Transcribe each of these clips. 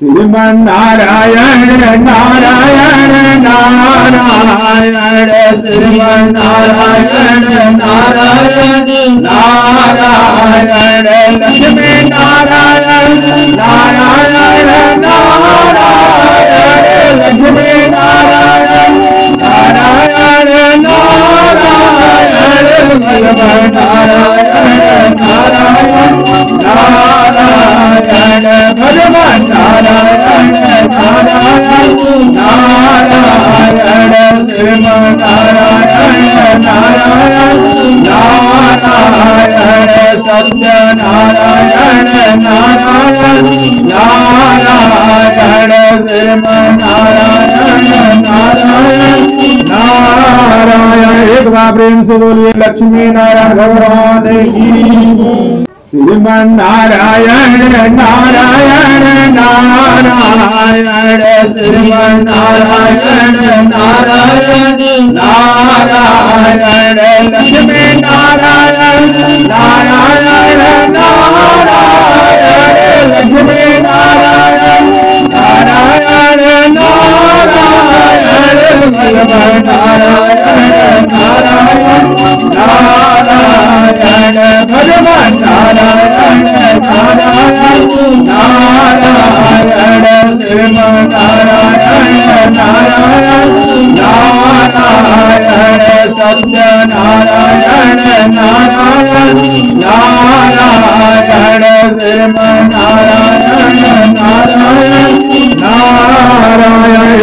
श्रीमन्नारायण नारायण नारायण श्रीमन्नारायण नारायण नारायण लक्ष्मी नारायण नारायण नारायण लक्ष्मी नारायण नारायण नारायण भगवान नारायण नारायण नारायण भगवान नारायण नारायण नारायण श्रीमन्नारायण नारायण नारायण सत्य नारायण नारायण नारायण श्रीमन्नारायण नारायण नारायण। एक बार प्रेम से बोलिए लक्ष्मी नारायण भगवान की। श्रीमन्नारायण नारायण नारायण श्रीमन्नारायण नारायण नारायण लक्ष्मी नारायण नारायण नारायण लक्ष्मी नारायण नारायण नारायण भगवान नारायण नारायण नारायण भगवान नारायण नारायण नारायण श्रीमन्नारायण नारायण नारायण सत्य नारायण नारायण नारायण श्रीमन्नारायण नारायण नारायण।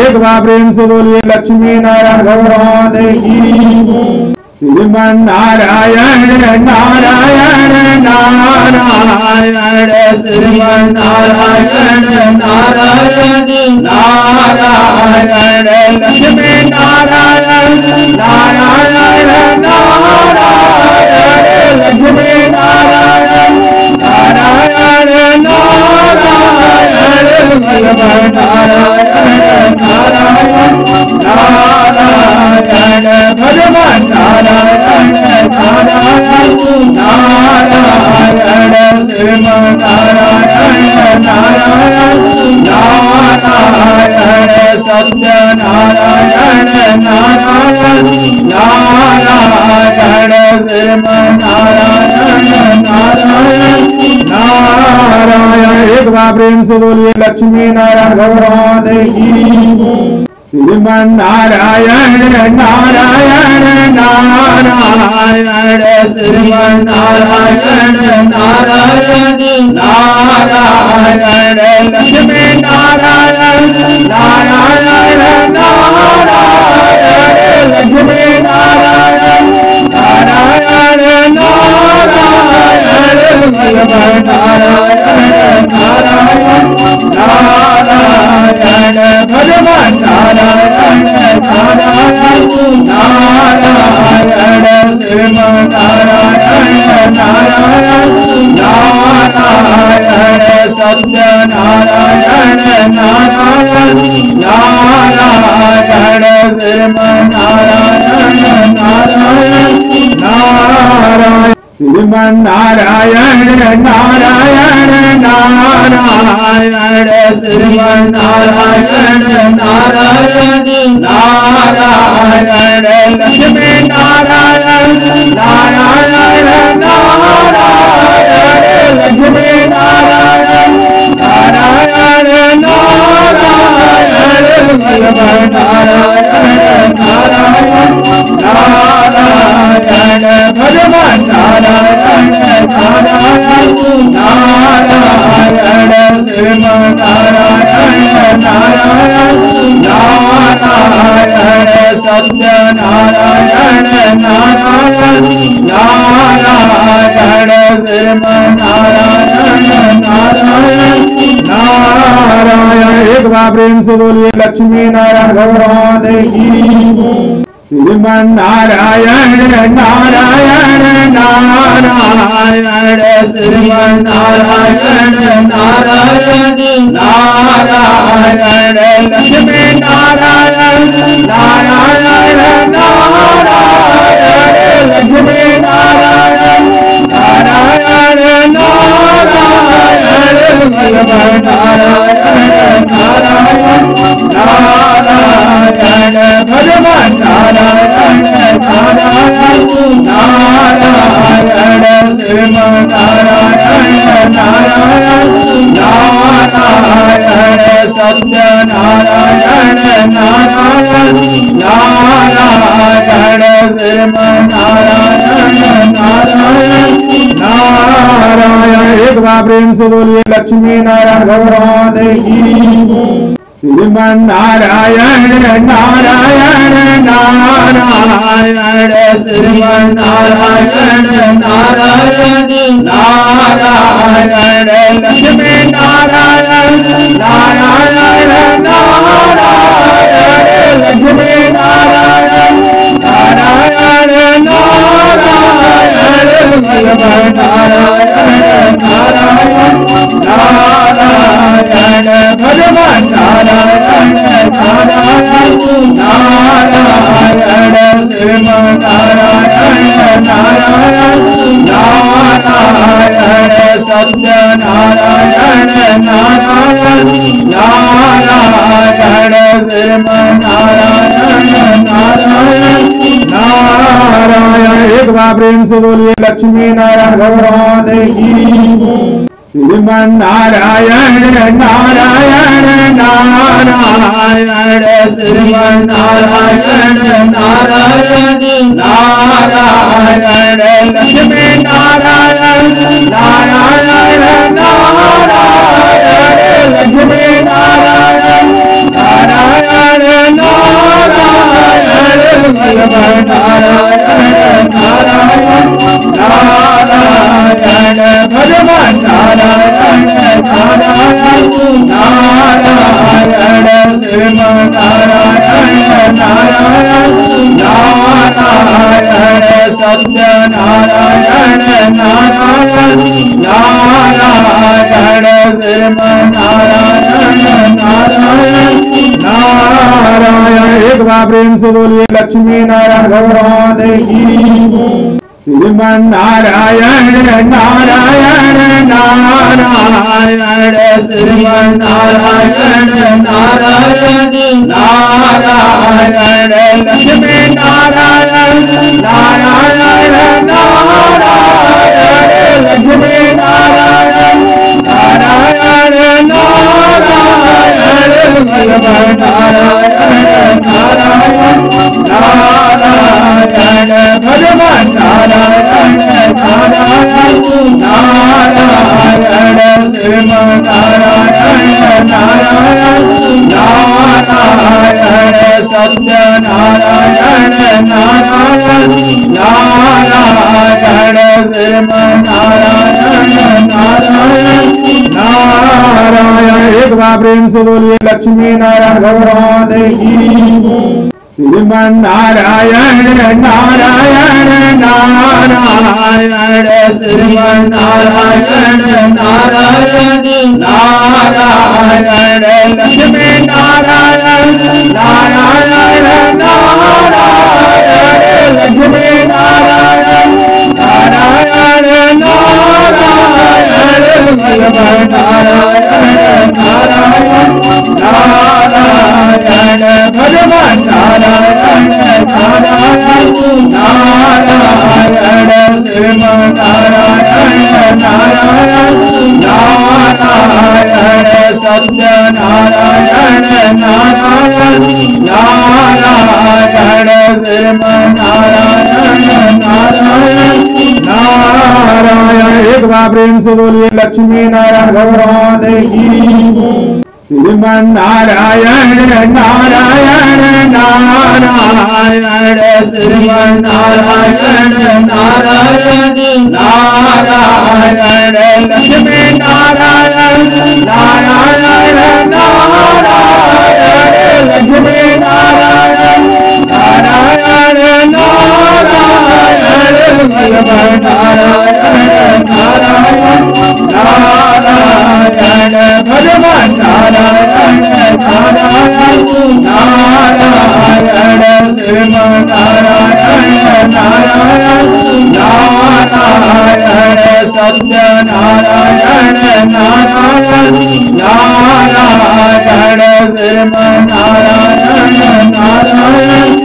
एक बार प्रेम से बोलिए लक्ष्मी नारायण भगवान की। श्रीमन्नारायण नारायण नारायण श्रीमन्नारायण नारायण नारायण लक्ष्मी नारायण नारायण नारायण लक्ष्मी नारायण नारायण नारायण भगवान नारायण नारायण नारायण भगवान नारायण नारायण नारायण श्रीमन्नारायण नारायण नारायण सत्य नारायण नारायण नारायण श्रीमन्नारायण नारायण नारायण। एक बार प्रेम से बोलिए लक्ष्मी नारायण भगवान की। श्रीमन्नारायण नारायण नारायण श्रीमन्नारायण नारायण नारायण लक्ष्मी नारायण नारायण नारायण लक्ष्मी नारायण नारायण नारायण भगवान नारायण नारायण नारायण भगवान नारायण नारायण नारायण श्रीमन्नारायण नारायण नारायण सत्य नारायण नारायण नारायण श्रीमन्नारायण नारायण नारायण। श्रीमन्नारायण नारायण नारायण श्रीमन्नारायण नारायण नारायण लक्ष्मी नारायण नारायण नारायण लक्ष्मी नारायण नारायण नारायण भगवान नारायण नारायण नारायण भगवान नारायण नारायण नारायण श्रीमन्नारायण नारायण नारायण सत्य नारायण नारायण नारायण श्रीमन्नारायण नारायण नारायण। एक बार प्रेम से बोलिए लक्ष्मी नारायण भगवान की। श्रीमन्नारायण नारायण नारायण श्रीमन्नारायण नारायण नारायण लक्ष्मी नारायण नारायण नारायण लक्ष्मी नारायण नारायण नारायण भगवान नारायण भगवान नारायण नारायण नारायण श्रीमन नारायण नारायण नारायण सत्य नारायण नारायण नारायण श्रीमन नारायण नारायण नारायण। एक बार प्रेम से बोलिए लक्ष्मी नारायण भगवान की। श्रीमन नारायण नारायण नारायण श्रीमन नारायण नारायण नारायण लक्ष्मी नारायण नारायण नारायण लक्ष्मी नारायण नारायण नारायण भगवान नारायण नारायण नारायण भगवान नारायण नारायण नारायण श्रीमन नारायण नारायण नारायण सत्य नारायण नारायण नारायण श्रीमन नारायण नारायण नारायण। एक बार प्रेम से बोलिए लक्ष्मी नारायण भगवान की। श्रीमन नारायण नारायण नारायण श्रीमन नारायण नारायण नारायण लक्ष्मी नारायण नारायण नारायण लक्ष्मी नारायण नारायण नारायण भगवान नारायण नारायण नारायण भगवान नारायण नारायण नारायण श्रीमन नारायण नारायण नारायण सत्य नारायण नारायण नारायण श्रीमन नारायण नारायण नारायण। एक बार प्रेम से बोलिए लक्ष्मी नारायण भगवान की। श्रीमन नारायण नारायण नारायण श्रीमन नारायण नारायण नारायण लक्ष्मी नारायण नारायण नारायण लक्ष्मी नारायण नारायण नारायण भगवान नारायण नारायण नारायण भगवान नारायण नारायण नारायण श्रीमन नारायण नारायण नारायण सत्य नारायण नारायण नारायण श्रीमन नारायण नारायण नारायण। एक बार प्रेम से बोलिए लक्ष्मी नारायण भगवान की। श्रीमन नारायण नारायण नारायण श्रीमन नारायण नारायण नारायण लक्ष्मी नारायण नारायण नारायण लक्ष्मी नारायण नारायण नारायण भगवान नारायण नारायण नारायण भगवान नारायण नारायण नारायण श्रीमन नारायण नारायण नारायण सत्य नारायण नारायण नारायण श्रीमन नारायण नारायण नारायण। एक बार प्रेम से बोलिए लक्ष्मी नारायण भगवान की। श्रीमन नारायण नारायण नारायण श्रीमन नारायण नारायण नारायण लक्ष्मी नारायण नारायण नारायण लक्ष्मी नारायण नारायण नारायण भगवान नारायण नारायण नारायण भगवान नारायण नारायण नारायण श्रीमन नारायण नारायण नारायण सत्यनारायण नारायण नारायण नारायण नारायण नारायण।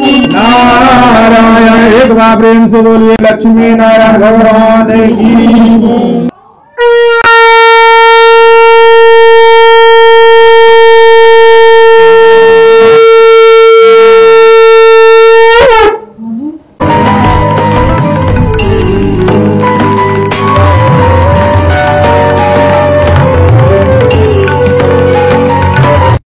एक बार प्रेम से बोलिए लक्ष्मी नारायण भगवान की।